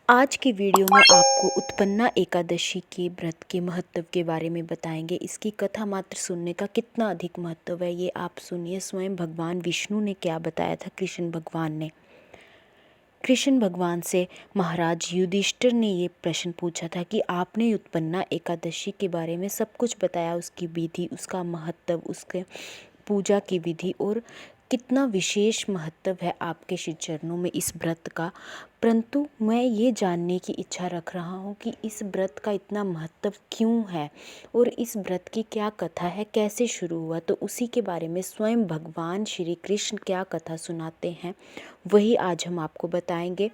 आज की वीडियो में आपको उत्पन्ना एकादशी के व्रत के महत्व के बारे में बताएंगे। इसकी कथा मात्र सुनने का कितना अधिक महत्व है ये आप सुनिए। स्वयं भगवान विष्णु ने क्या बताया था कृष्ण भगवान ने। कृष्ण भगवान से महाराज युधिष्ठिर ने ये प्रश्न पूछा था कि आपने उत्पन्ना एकादशी के बारे में सब कुछ बताया, उसकी विधि, उसका महत्व, उसके पूजा की विधि और कितना विशेष महत्व है आपके श्री चरणों में इस व्रत का। परंतु मैं ये जानने की इच्छा रख रहा हूँ कि इस व्रत का इतना महत्व क्यों है और इस व्रत की क्या कथा है, कैसे शुरू हुआ। तो उसी के बारे में स्वयं भगवान श्री कृष्ण क्या कथा सुनाते हैं वही आज हम आपको बताएंगे।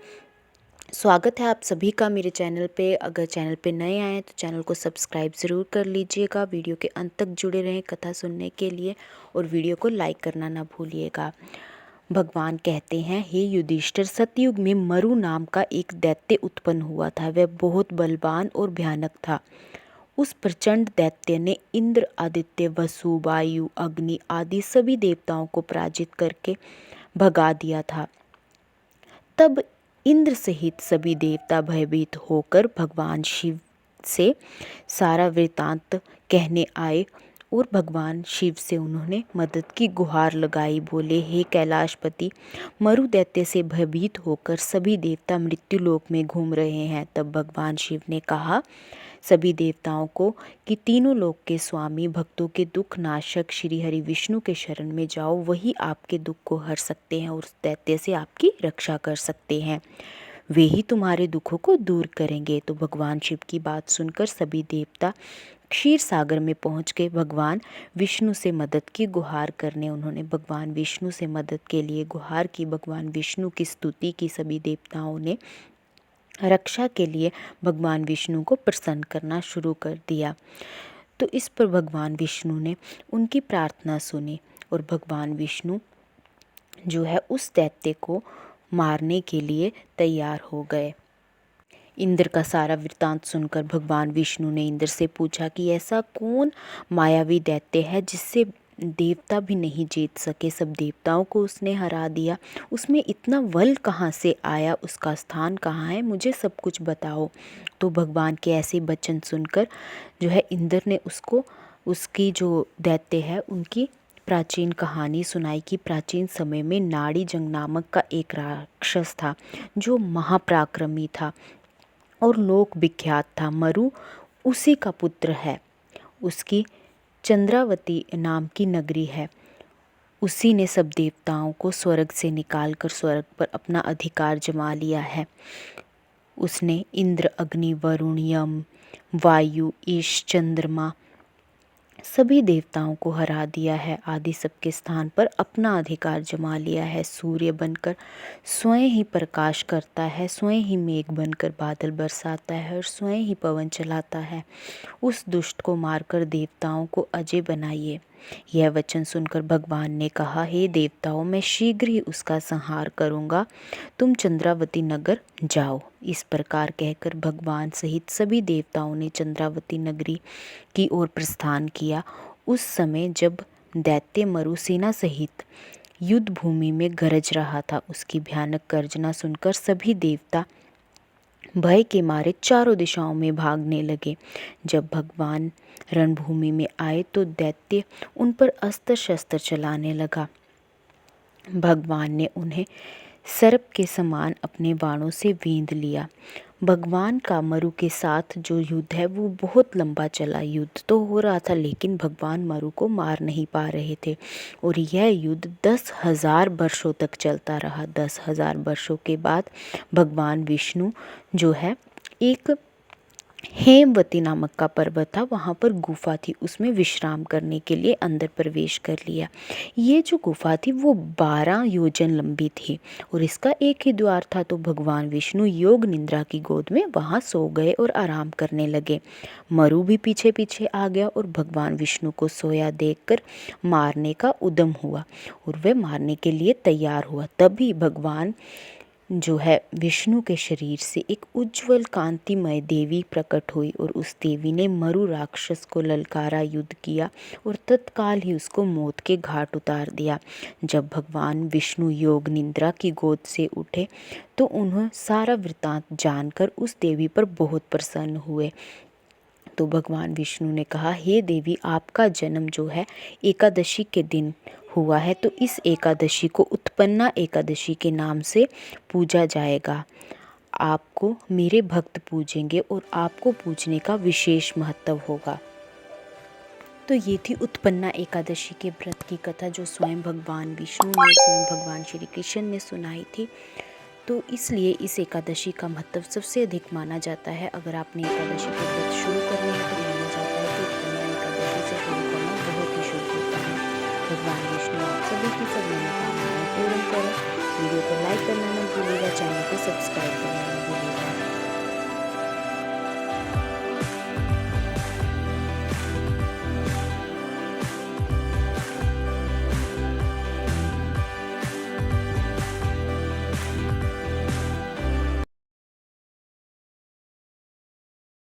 स्वागत है आप सभी का मेरे चैनल पे। अगर चैनल पे नए आए हैं तो चैनल को सब्सक्राइब ज़रूर कर लीजिएगा। वीडियो के अंत तक जुड़े रहें कथा सुनने के लिए और वीडियो को लाइक करना ना भूलिएगा। भगवान कहते हैं, हे युधिष्ठिर, सतयुग में मरु नाम का एक दैत्य उत्पन्न हुआ था। वह बहुत बलवान और भयानक था। उस प्रचंड दैत्य ने इंद्र, आदित्य, वसु, वायु, अग्नि आदि सभी देवताओं को पराजित करके भगा दिया था। तब इंद्र सहित सभी देवता भयभीत होकर भगवान शिव से सारा वृतांत कहने आए और भगवान शिव से उन्होंने मदद की गुहार लगाई। बोले, हे कैलाशपति, मरु दैत्य से भयभीत होकर सभी देवता मृत्यु लोक में घूम रहे हैं। तब भगवान शिव ने कहा सभी देवताओं को कि तीनों लोक के स्वामी, भक्तों के दुख नाशक श्री हरि विष्णु के शरण में जाओ, वही आपके दुख को हर सकते हैं और उस दैत्य से आपकी रक्षा कर सकते हैं। वे ही तुम्हारे दुखों को दूर करेंगे। तो भगवान शिव की बात सुनकर सभी देवता क्षीर सागर में पहुंच गए। भगवान विष्णु से मदद की गुहार करने उन्होंने भगवान विष्णु से मदद के लिए गुहार की। भगवान विष्णु की स्तुति की सभी देवताओं ने। रक्षा के लिए भगवान विष्णु को प्रसन्न करना शुरू कर दिया। तो इस पर भगवान विष्णु ने उनकी प्रार्थना सुनी और भगवान विष्णु जो है उस दैत्य को मारने के लिए तैयार हो गए। इंद्र का सारा वृत्तांत सुनकर भगवान विष्णु ने इंद्र से पूछा कि ऐसा कौन मायावी दैत्य है जिससे देवता भी नहीं जीत सके। सब देवताओं को उसने हरा दिया। उसमें इतना बल कहाँ से आया, उसका स्थान कहाँ है, मुझे सब कुछ बताओ। तो भगवान के ऐसे वचन सुनकर जो है इंद्र ने उसको उसकी जो दैत्य है उनकी प्राचीन कहानी सुनाई कि प्राचीन समय में नाड़ी जंग नामक का एक राक्षस था जो महापराक्रमी था और लोक विख्यात था। मरु उसी का पुत्र है। उसकी चंद्रावती नाम की नगरी है। उसी ने सब देवताओं को स्वर्ग से निकालकर स्वर्ग पर अपना अधिकार जमा लिया है। उसने इंद्र, अग्नि, वरुण, यम, वायु, ईश, चंद्रमा सभी देवताओं को हरा दिया है। आदि सबके स्थान पर अपना अधिकार जमा लिया है। सूर्य बनकर स्वयं ही प्रकाश करता है, स्वयं ही मेघ बनकर बादल बरसाता है और स्वयं ही पवन चलाता है। उस दुष्ट को मारकर देवताओं को अजय बनाइए। यह वचन सुनकर भगवान ने कहा, हे देवताओं, मैं शीघ्र ही उसका संहार करूंगा। तुम चंद्रावती नगर जाओ। इस प्रकार कहकर भगवान सहित सभी देवताओं ने चंद्रावती नगरी की ओर प्रस्थान किया। उस समय जब दैत्य मरु सेना सहित युद्ध भूमि में गरज रहा था, उसकी भयानक गर्जना सुनकर सभी देवता भय के मारे चारों दिशाओं में भागने लगे। जब भगवान रणभूमि में आए तो दैत्य उन पर अस्त्र शस्त्र चलाने लगा। भगवान ने उन्हें सर्प के समान अपने बाणों से बींध लिया। भगवान का मरु के साथ जो युद्ध है वो बहुत लंबा चला। युद्ध तो हो रहा था लेकिन भगवान मरु को मार नहीं पा रहे थे और यह युद्ध 10,000 वर्षों तक चलता रहा। 10,000 वर्षों के बाद भगवान विष्णु जो है एक हेमवती नामक का पर्वत था, वहाँ पर गुफा थी, उसमें विश्राम करने के लिए अंदर प्रवेश कर लिया। ये जो गुफा थी वो 12 योजन लंबी थी और इसका एक ही द्वार था। तो भगवान विष्णु योग निद्रा की गोद में वहाँ सो गए और आराम करने लगे। मरु भी पीछे पीछे आ गया और भगवान विष्णु को सोया देखकर मारने का उद्यम हुआ और वह मारने के लिए तैयार हुआ। तभी भगवान जो है विष्णु के शरीर से एक उज्जवल कांतिमय देवी प्रकट हुई और उस देवी ने मरु राक्षस को ललकारा, युद्ध किया और तत्काल ही उसको मौत के घाट उतार दिया। जब भगवान विष्णु योग निद्रा की गोद से उठे तो उन्हें सारा वृत्तांत जानकर उस देवी पर बहुत प्रसन्न हुए। तो भगवान विष्णु ने कहा, हे देवी, आपका जन्म जो है एकादशी के दिन हुआ है, तो इस एकादशी को उत्पन्ना एकादशी के नाम से पूजा जाएगा। आपको मेरे भक्त पूजेंगे और आपको पूजने का विशेष महत्व होगा। तो ये थी उत्पन्ना एकादशी के व्रत की कथा जो स्वयं भगवान विष्णु ने, स्वयं भगवान श्री कृष्ण ने सुनाई थी। तो इसलिए इस एकादशी का महत्व सबसे अधिक माना जाता है। अगर आपने एकादशी के व्रत शुरू करने हैं तो माना जाता है कि उत्पन्ना एकादशी से शुरू करना बहुत ही शुभ होता है। भगवान विष्णु आप सभी की सब मनोकामनाएं पूर्ण करें। वीडियो को लाइक करना न भूलिएगा, चैनल को सब्सक्राइब